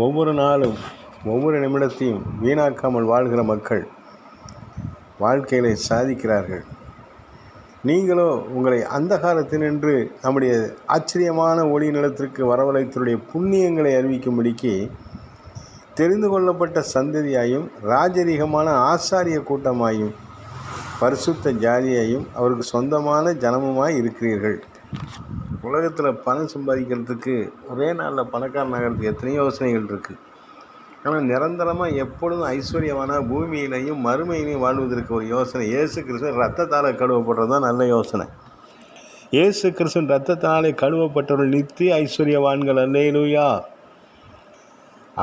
ஒவ்வொரு நாளும் ஒவ்வொரு நிமிடத்தையும் வீணாக்காமல் வாழ்கிற மக்கள் வாழ்க்கையிலே சாதிக்கிறார்கள். நீங்களோ உங்களை அந்தகாரத்தினின்று நம்முடைய ஆச்சரியமான ஒளி நிலத்திற்கு வரவழைத்தருடைய புண்ணியங்களை அறிவிக்கும்படிக்கு தெரிந்து கொள்ளப்பட்ட சந்ததியாயும் ராஜரீகமான ஆசாரிய கூட்டமாயும் பரிசுத்த ஜாதியாயும் அவருக்கு சொந்தமான ஜனமுமாய் இருக்கிறீர்கள். உலகத்தில் பணம் சம்பாதிக்கிறதுக்கு ஒரே நாளில் பணக்காரன் ஆகிறதுக்கு எத்தனையோ யோசனைகள் இருக்குது. ஆனால் நிரந்தரமாக எப்பொழுதும் ஐஸ்வர்யமான பூமியிலையும் மறுமையிலையும் வாழ்வதற்கு ஒரு யோசனை. இயேசு கிறிஸ்துவ ரத்தத்தால் கழுவப்படுறது தான் நல்ல யோசனை. இயேசு கிறிஸ்துவின் ரத்தத்தாலே கழுவப்பட்டவர்கள் நித்திய ஐஸ்வர்யவான்கள். அல்லேலூயா.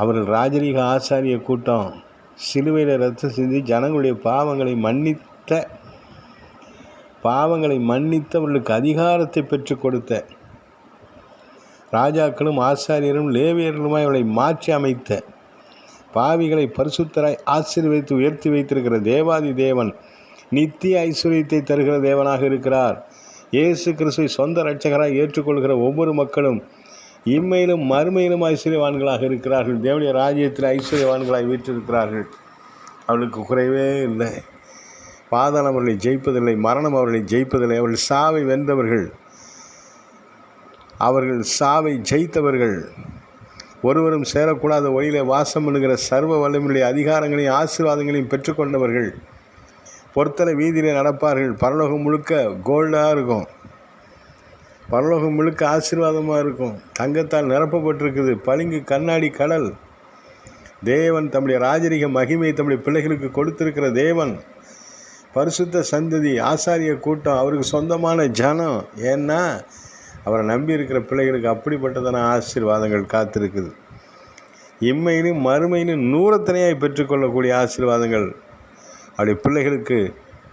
அவர்கள் ராஜரீக ஆசாரிய கூட்டம் சிலுவையில் ரத்தம் சிந்தி ஜனங்களுடைய பாவங்களை மன்னித்தவர்களுக்கு அதிகாரத்தை பெற்றுக் கொடுத்த ராஜாக்களும் ஆசாரியரும் லேவியர்களுமாய் அவளை மாற்றி அமைத்த பாவிகளை பரிசுத்தராய் ஆசீர்வதித்து உயர்த்தி வைத்திருக்கிற தேவாதி தேவன் நித்திய ஐஸ்வர்யத்தை தருகிற தேவனாக இருக்கிறார். இயேசு கிறிஸ்துவை சொந்த இரட்சகராய் ஏற்றுக்கொள்கிற ஒவ்வொரு மக்களும் இம்மையிலும் மறுமையிலும் ஐஸ்வர்யவான்களாக இருக்கிறார்கள். தேவனுடைய ராஜ்யத்தில் ஐஸ்வர்யவான்களாய் வீற்றிருக்கிறார்கள். அவளுக்கு குறைவே இல்லை. பாதாளம் அவர்களை ஜெயிப்பதில்லை, மரணம் அவர்களை ஜெயிப்பதில்லை. அவர்கள் சாவை வென்றவர்கள், அவர்கள் சாவை ஜெயித்தவர்கள். ஒருவரும் சேரக்கூடாத ஒளியிலே வாசம் பண்ணுகிற சர்வ வல்லமையுடைய அதிகாரங்களையும் ஆசீர்வாதங்களையும் பெற்றுக்கொண்டவர்கள். பொறுத்தலை வீதியிலே நடப்பார்கள். பரலோகம் முழுக்க கோல்டாக இருக்கும், பரலோகம் முழுக்க ஆசீர்வாதமாக இருக்கும். தங்கத்தால் நிரப்பப்பட்டிருக்குது. பளிங்கு கண்ணாடி கடல். தேவன் தம்முடைய ராஜரீக மகிமையை தம்முடைய பிள்ளைகளுக்கு கொடுத்திருக்கிற தேவன். பரிசுத்த சந்ததி, ஆசாரிய கூட்டம், அவருக்கு சொந்தமான ஜனம். ஏன்னா அவரை நம்பி இருக்கிற பிள்ளைகளுக்கு அப்படிப்பட்டதான ஆசீர்வாதங்கள் காத்திருக்குது. இம்மையிலும் மறுமையிலும் நூறத்தனையாய் பெற்றுக்கொள்ளக்கூடிய ஆசீர்வாதங்கள் அவருடைய பிள்ளைகளுக்கு,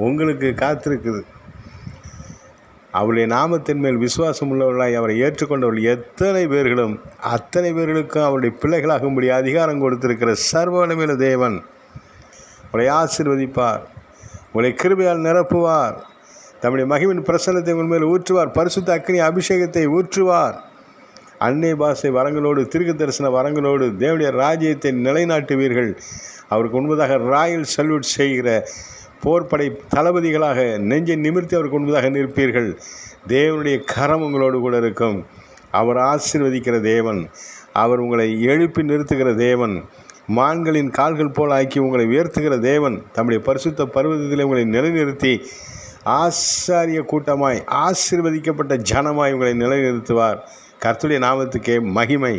உங்களுக்கு காத்திருக்குது. அவருடைய நாமத்தின் மேல் விசுவாசம் உள்ளவர்களாய் அவரை ஏற்றுக்கொண்டவர்கள் எத்தனை பேர்களும் அத்தனை பேர்களுக்கும் அவருடைய பிள்ளைகளாகும்படி அதிகாரம் கொடுத்திருக்கிற சர்வ வல்லமையுள்ள தேவன் அவரை ஆசீர்வதிப்பார். உங்களை கிருபையால் நிரப்புவார். தம்முடைய மகிமையின் பிரசன்னத்தை உங்கள் மேல் ஊற்றுவார். பரிசுத்த அக்கினி அபிஷேகத்தை ஊற்றுவார். அன்னை பாஷை வரங்களோடு, தீர்க்க தரிசன வரங்களோடு தேவனுடைய ராஜ்யத்தை நிலைநாட்டுவீர்கள். அவருக்கு உண்மையாக ராயல் சல்யூட் செய்கிற போர்ப்படை தளபதிகளாக நெஞ்சை நிமிர்த்தி அவருக்கு உண்மையாக நிற்பீர்கள். தேவனுடைய கரம் உங்களோடு கூட இருக்கும். அவர் ஆசீர்வதிக்கிற தேவன். அவர் உங்களை எழுப்பி நிறுத்துகிற தேவன். மான்களின் கால்கள் போல் ஆக்கி உங்களை உயர்த்துகிற தேவன். தம்முடைய பரிசுத்த பர்வதத்திலே உங்களை நிலைநிறுத்தி ஆசாரிய கூட்டமாய் ஆசீர்வதிக்கப்பட்ட ஜனமாய் உங்களை நிலைநிறுத்துவார். கர்த்தருடைய நாமத்துக்கே மகிமை.